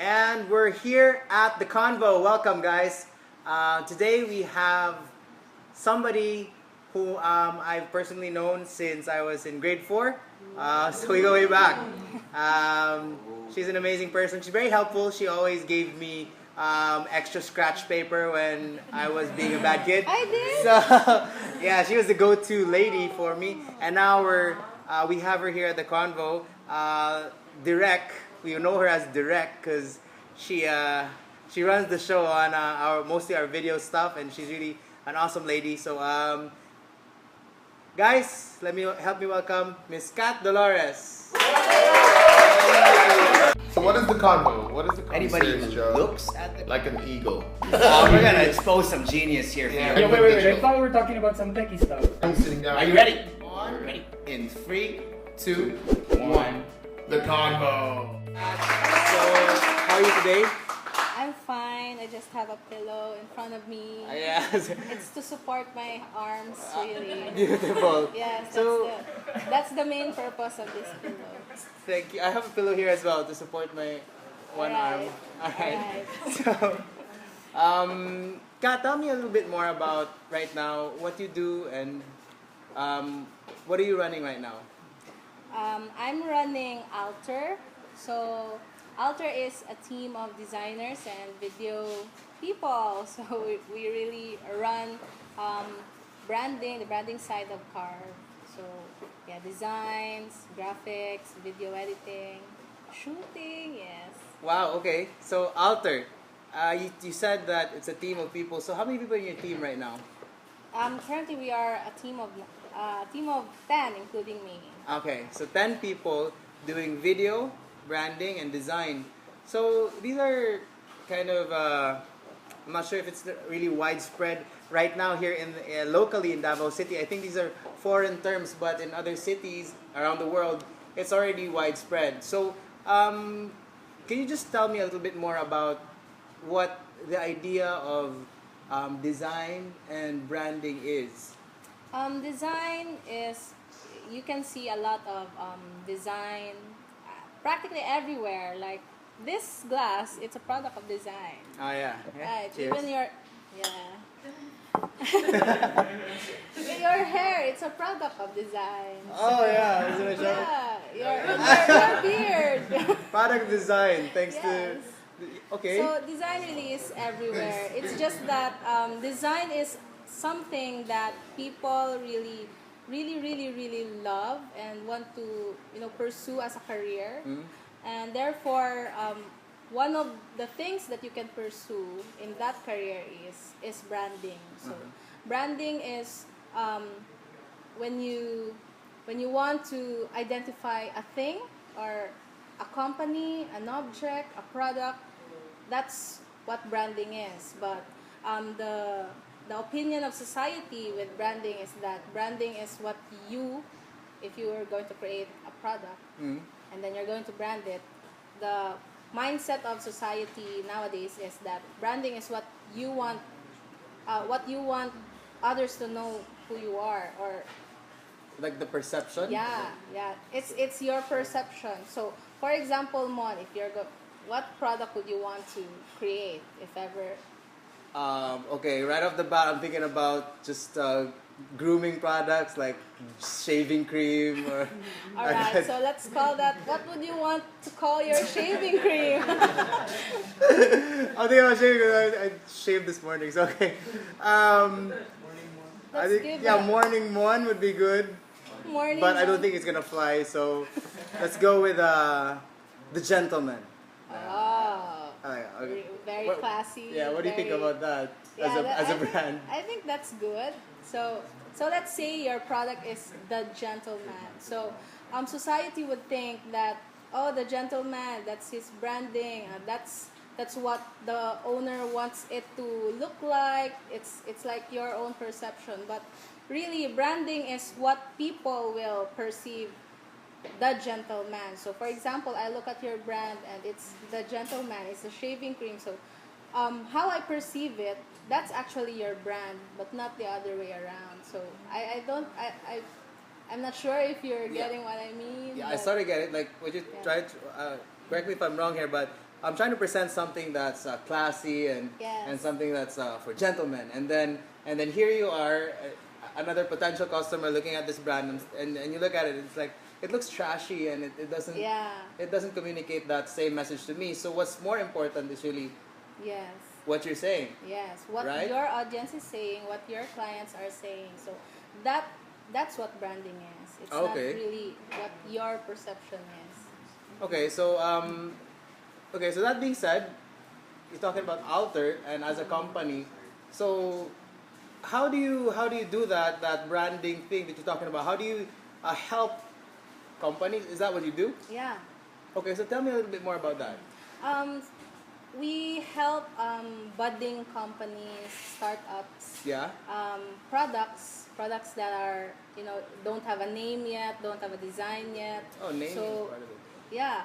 And we're here at the Convo. Welcome, guys. Today we have somebody who I've personally known since I was in grade 4. So we go way back. She's an amazing person. She's very helpful. She always gave me extra scratch paper when I was being a bad kid. I did? So, yeah, she was the go-to lady for me. And now we have her here at the Convo. Direct, we know her as Direct because she runs the show on mostly our video stuff, and she's really an awesome lady. So guys, help me welcome Miss Kat Dolores. So what is the Convo? What is the Convo Anybody series, who Joe? looks at the Like an eagle. we're gonna expose some genius here. Yeah. Yeah, wait. I thought we were talking about some techie stuff. I'm sitting down. Are you ready? Ready. In 3, 2, 1. The Convo. So, how are you today? I'm fine. I just have a pillow in front of me. Yes. It's to support my arms, really. Beautiful. Yes, So, that's the main purpose of this pillow. thank you. I have a pillow here as well to support my one arm. Alright. So, Kat, tell me a little bit more about right now what you do and what are you running right now? I'm running Alter. So Alter is a team of designers and video people. So we really run the branding side of car. So yeah, designs, graphics, video editing, shooting, yes. Wow, okay. So Alter, you said that it's a team of people. So how many people in your team right now? Currently we are a team of 10, including me. Okay, so 10 people doing video, branding, and design. So these are kind of, I'm not sure if it's really widespread right now here locally in Davao City. I think these are foreign terms, but in other cities around the world, it's already widespread. So can you just tell me a little bit more about what the idea of design and branding is? Design is, you can see a lot of design practically everywhere. Like this glass, it's a product of design. Oh yeah. Right. Cheers. Even your your hair, it's a product of design. Oh yeah, isn't it? Yeah, your beard. Product design, thanks Yes. to. Okay. So design really is everywhere. It's just that design is something that people really love and want to pursue as a career. And therefore one of the things that you can pursue in that career is branding. So branding is when you want to identify a thing or a company, an object, a product. That's what branding is. But the opinion of society with branding is that branding is what if you are going to create a product and then you're going to brand it, the mindset of society nowadays is that branding is what you want others to know who you are, or like the perception. yeah, it's your perception. So for example, Mon, if what product would you want to create if ever? Okay, right off the bat, I'm thinking about just grooming products like shaving cream or. Alright, so let's call that. What would you want to call your shaving cream? I'm thinking about shaving because I shaved this morning. So okay. I think give yeah, that. morning one would be good, Morning. but I don't Mon. think it's gonna fly. So let's go with the gentleman. Oh, Okay. very What- classy. Yeah, what do you think very- about that Yeah, as a I think- brand? I think that's good. So let's say your product is the gentleman. So society would think that, oh, the gentleman, that's his branding. That's what the owner wants it to look like. It's like your own perception. But really, branding is what people will perceive the gentleman. So for example, I look at your brand and it's the gentleman. It's a shaving cream. So how I perceive it, that's actually your brand, but not the other way around. So I'm not sure if you're getting what I mean. Yeah, I sort of get it. Like, would you try to correct me if I'm wrong here, but I'm trying to present something that's classy and Yes. something that's for gentlemen. And then here you are, another potential customer looking at this brand, and you look at it. It's like it looks trashy, and it doesn't Yeah. it doesn't communicate that same message to me. So what's more important is really Yes. what you're saying. Yes. What Right? your audience is saying, what your clients are saying. So that's what branding is. It's not Okay. really what your perception is. Okay, so so that being said, you're talking about Alter and as a company. So how do you do that branding thing that you're talking about? How do you help companies? Is that what you do? Yeah. Okay, so tell me a little bit more about that. Um, we help budding companies, startups, Yeah. products that are, don't have a name yet, don't have a design yet. Oh, naming So is part of it. yeah.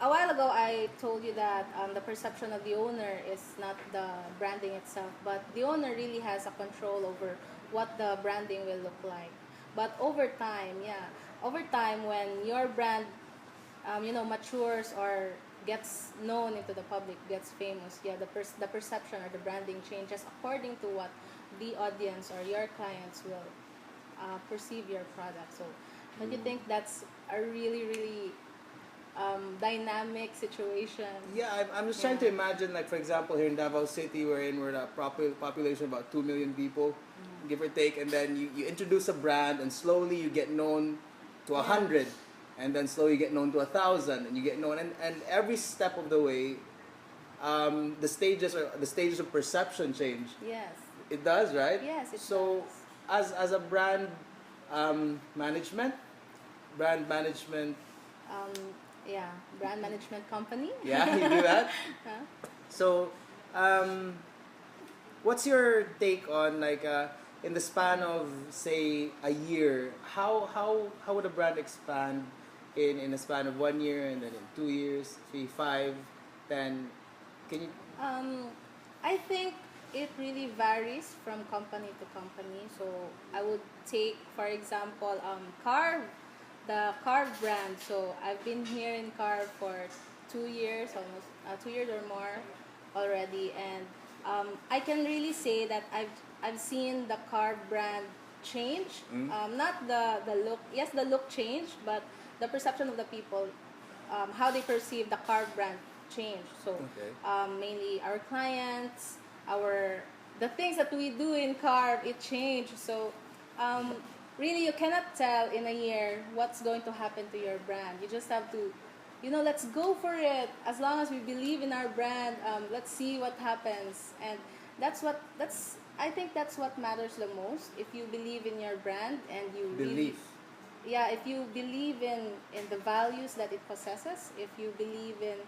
A while ago, I told you that the perception of the owner is not the branding itself, but the owner really has a control over what the branding will look like. But over time, when your brand, matures or gets known into the public, gets famous, the perception or the branding changes according to what the audience or your clients will perceive your product. So, don't you think that's a really, really dynamic situation? Yeah, I'm just trying to imagine, like, for example, here in Davao City, we're a population of about 2 million people, give or take, and then you introduce a brand, and slowly you get known to 100, and then slowly you get known to 1,000, and you get known, and every step of the way, the stages of perception change. Yes. It does, right? Yes, it so, as a brand management, Um, brand management company. yeah, you do that. Huh? So, what's your take on, like, in the span of, say, a year? How would a brand expand in a span of 1 year, and then in 2 years, 3, 5, 10? Can you? I think it really varies from company to company. So I would take, for example, Carve, the Carve brand. So I've been here in Carve for 2 years, almost 2 years or more already, and I can really say that I've seen the Carve brand change. Not the look. Yes, the look changed, but the perception of the people, how they perceive the Carve brand changed. So mainly our clients, the things that we do in Carve, it changed. So really, you cannot tell in a year what's going to happen to your brand. You just have to, let's go for it. As long as we believe in our brand, let's see what happens. And I think that's what matters the most. If you believe in your brand and you Belief. if you believe in the values that it possesses, if you believe in,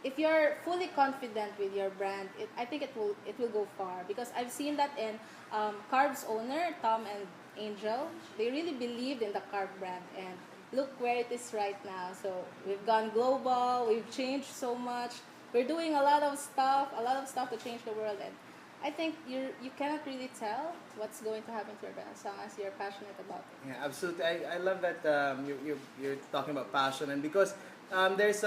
if you're fully confident with your brand, I think it will go far, because I've seen that in Carve's owner, Tom and Angel. They really believed in the Carve brand, and look where it is right now. So we've gone global, we've changed so much. We're doing a lot of stuff to change the world, and I think you cannot really tell what's going to happen to your brand as long as you're passionate about it. Yeah, absolutely. I love that you're talking about passion, and because there's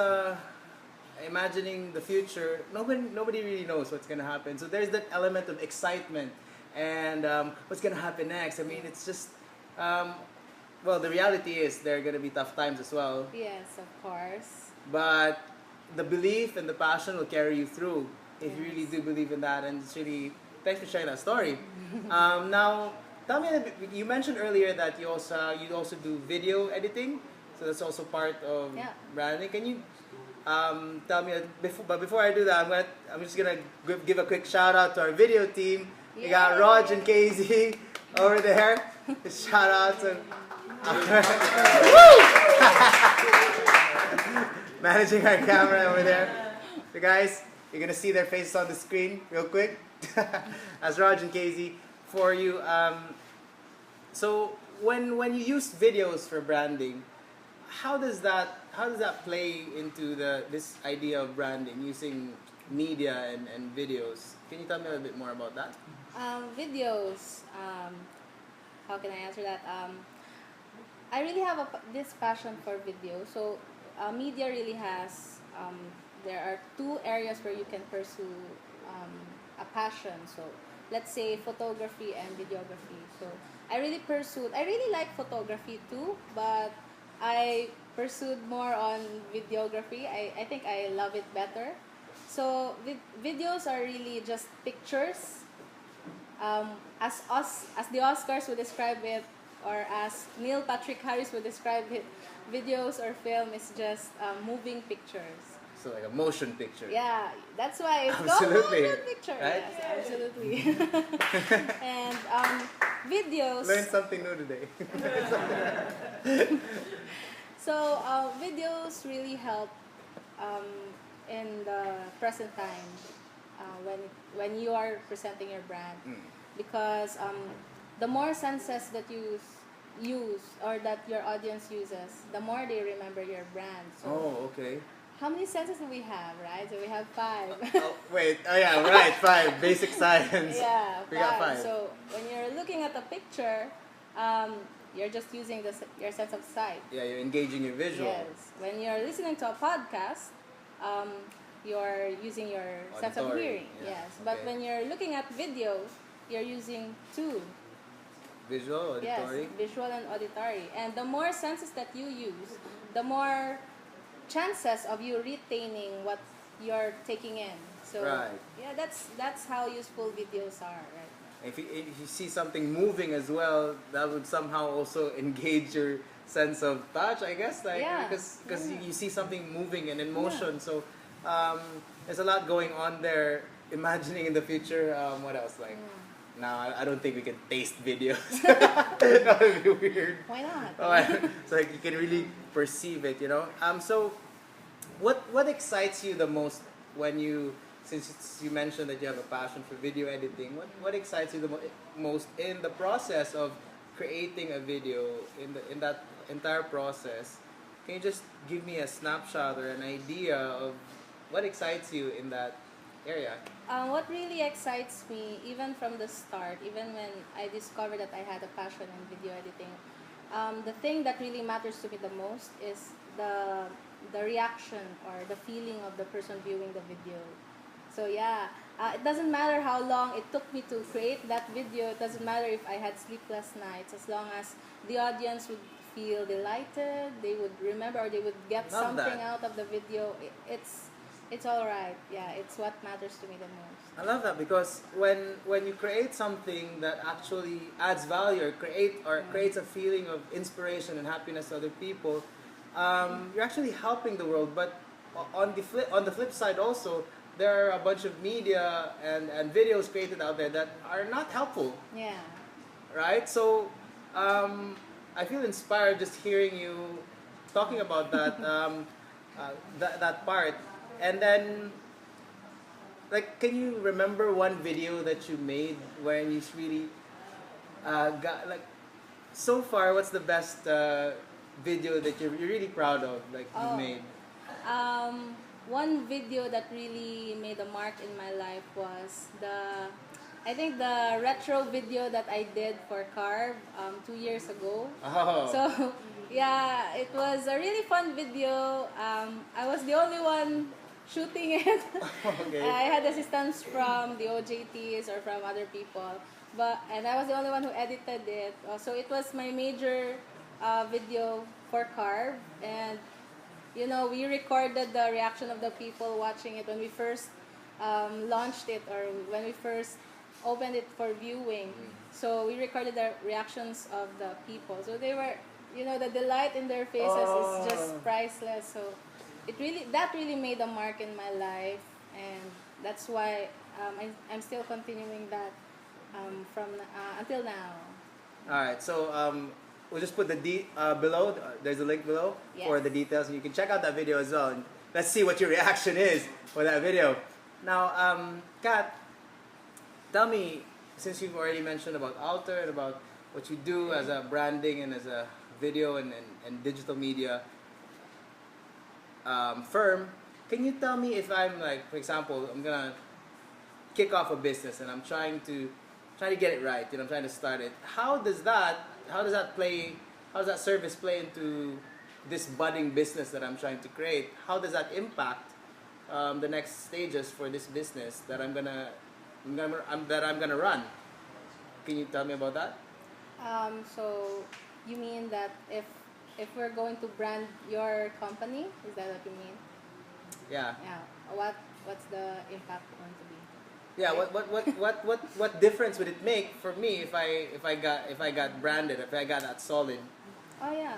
imagining the future. Nobody really knows what's gonna happen. So there's that element of excitement, and what's gonna happen next. I mean, it's just well, the reality is there are gonna be tough times as well. Yes, of course. But the belief and the passion will carry you through if you really do believe in that. And it's really, thanks for sharing that story. Now, tell me a little bit, you mentioned earlier that you also do video editing, so that's also part of branding. Can you tell me before I do that, I'm just gonna give a quick shout out to our video team. We got Raj and Casey over there. Shout out to managing our camera over there. So guys, you're gonna see their faces on the screen real quick. As Raj and Casey for you. So when you use videos for branding, how does that play into this idea of branding using media and videos? Can you tell me a little bit more about that? Videos. How can I answer that? I really have this passion for video. So media really has, there are two areas where you can pursue a passion. So let's say photography and videography. So I really like photography too, but I pursued more on videography. I think I love it better. So videos are really just pictures, as the Oscars would describe it, or as Neil Patrick Harris would describe it, videos or film is just moving pictures. So like a motion picture. Yeah, that's why it's Absolutely. called motion picture. Right? Yes, absolutely. And videos. Learn something new today. So videos really help in the present time when you are presenting your brand, because the more senses that you use or that your audience uses, the more they remember your brand. So Oh, okay. how many senses do we have, right? So we have 5. Oh, wait. Oh, yeah, right. 5. Basic science. Yeah, We got 5. So when you're looking at a picture, you're just using your sense of sight. Yeah, you're engaging your visual. Yes. When you're listening to a podcast, you're using your sense of Auditory, hearing. yeah. Yes. But Okay. when you're looking at video, you're using 2. Visual, auditory. Yes, visual and auditory. And the more senses that you use, the more chances of you retaining what you're taking in. So Right. yeah, that's how useful videos are, right? If you see something moving as well, that would somehow also engage your sense of touch, I guess. Like Yeah. because you see something moving and in motion. So there's a lot going on there. Imagining in the future, what else? Like now, I don't think we can taste videos. That would be weird. Why not? Oh, so like you can really perceive it, you know. So what excites you the most when you, since you mentioned that you have a passion for video editing, what excites you the most in the process of creating a video, in that entire process? Can you just give me a snapshot or an idea of what excites you in that area? What really excites me, even from the start, even when I discovered that I had a passion in video editing, the thing that really matters to me the most is the reaction or the feeling of the person viewing the video. So yeah, it doesn't matter how long it took me to create that video. It doesn't matter if I had sleepless nights, as long as the audience would feel delighted, they would remember, or they would get Love something that. out of the video. It's all right. Yeah, it's what matters to me the most. I love that, because when you create something that actually adds value or creates a feeling of inspiration and happiness to other people, you're actually helping the world. But on the flip side also, there are a bunch of media and videos created out there that are not helpful, Yeah. right? So I feel inspired just hearing you talking about that that part. And then, like, can you remember one video that you made when you really got, like, so far, what's the best video that you're really proud of, like, you Oh. made? One video that really made a mark in my life was I think the retro video that I did for Carve 2 years ago. Oh. So yeah, it was a really fun video. I was the only one shooting it. Okay. I had assistance from the OJTs or from other people, and I was the only one who edited it. So it was my major video for Carve, and you know, we recorded the reaction of the people watching it when we first launched it, or when we first opened it for viewing. So we recorded the reactions of the people. So they were, you know, the delight in their faces is just priceless. So that really made a mark in my life, and that's why I'm still continuing that from until now. All right, so we'll just put the below. There's a link below for Yes. the details, and you can check out that video as well. And let's see what your reaction is for that video. Now, Kat, tell me, since you've already mentioned about Alter and about what you do as a branding and as a video and digital media firm, can you tell me, if I'm, like, for example, I'm gonna kick off a business and I'm trying to get it right, you know, I'm trying to start it. How does that service play into this budding business that I'm trying to create, how does that impact the next stages for this business that I'm gonna run? Can you tell me about that? So you mean that if we're going to brand your company, is that what you mean? Yeah. Yeah. What's the impact going to be? Yeah. What difference would it make for me if I got branded, if I got that solid? Oh yeah.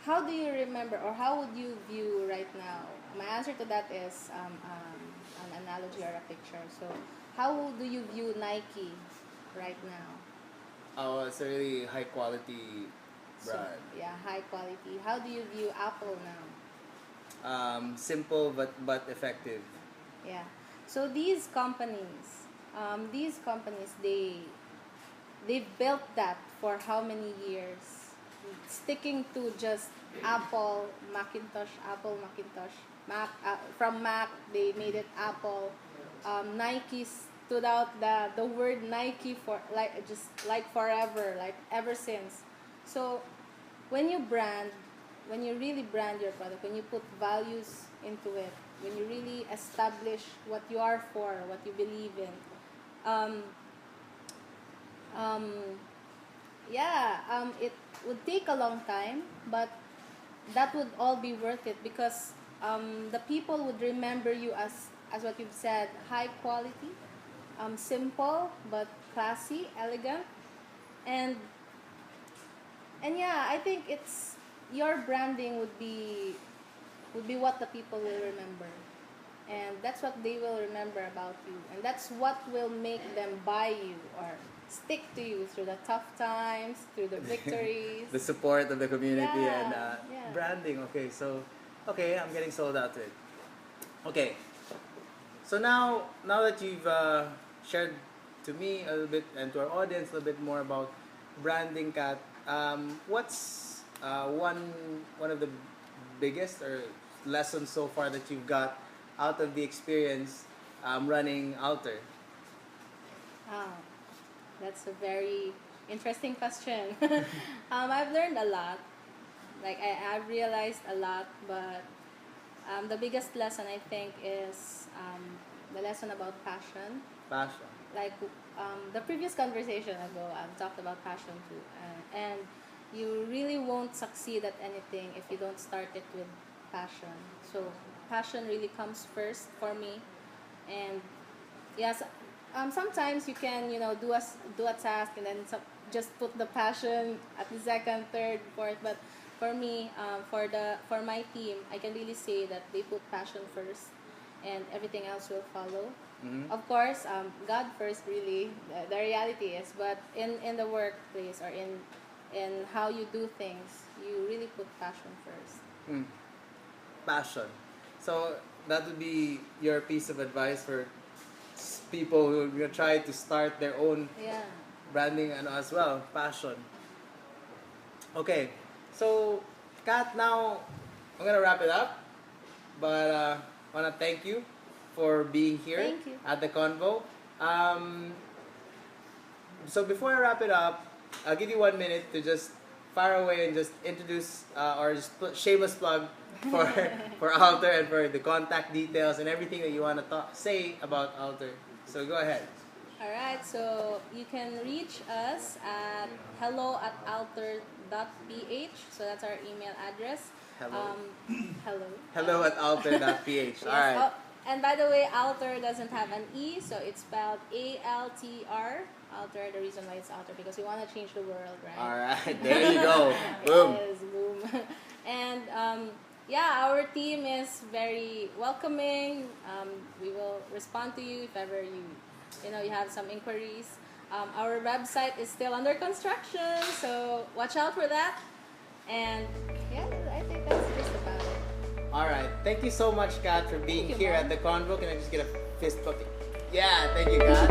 How do you remember, or how would you view right now? My answer to that is an analogy or a picture. So, how do you view Nike right now? Oh, it's a really high quality So, brand. yeah, high quality. How do you view Apple now? Simple but effective. Yeah. So these companies, they built that for how many years, sticking to just Apple Macintosh, Mac from Mac they made it Apple. Nike stood out the word Nike for like forever, like ever since. So when you brand, when you really brand your product, when you put values into it, when you really establish what you are for, what you believe in, um, um, it would take a long time, but that would all be worth it because the people would remember you as what you've said, high quality, simple but classy, elegant, and yeah, I think it's your branding would be what the people will remember, and that's what they will remember about you, and that's what will make them buy you or stick to you through the tough times, through the victories. The support of the community and Yeah. branding. Okay, so I'm getting sold out to it. Okay, so now that you've shared to me a little bit and to our audience a little bit more about branding, Kat, what's one of the biggest or lessons so far that you've got out of the experience running Alter? Oh, that's a very interesting question. I've learned a lot. Like I've realized a lot, but the biggest lesson I think is the lesson about passion. Passion. Like the previous conversation ago, I've talked about passion too, and you really won't succeed at anything if you don't start it with passion. So passion really comes first for me, and yes, sometimes you can do a task and then just put the passion at the second, third, fourth. But for me, for my team, I can really say that they put passion first, and everything else will follow. Mm-hmm. Of course, God first, really, the reality is. But in the workplace or in how you do things, you really put passion first. Passion. So that would be your piece of advice for people who are gonna try to start their own Yeah. branding and as well. Passion. Okay, so Kat, now I'm gonna wrap it up, but I wanna thank you for being here Thank you. at the Convo. So before I wrap it up, I'll give you 1 minute to just fire away and just introduce or just put shameless plug for for Alter and for the contact details and everything that you want to say about Alter. So go ahead. All right, so you can reach us at hello@alter.ph. So that's our email address. Hello. Hello. Hello@alter.ph. All right. Oh, and by the way, Alter doesn't have an E, so it's spelled ALTR. Alter, the reason why it's Alter, because we want to change the world, right? All right. There you go. Boom. Yes, boom. And yeah, our team is very welcoming. We will respond to you if ever you have some inquiries. Our website is still under construction, so watch out for that. And yeah, I think that's just about it. All right. Thank you so much, Kat, for being you, here Mom. at the Convo. Can I just get a fist bump? Yeah. Thank you, Kat.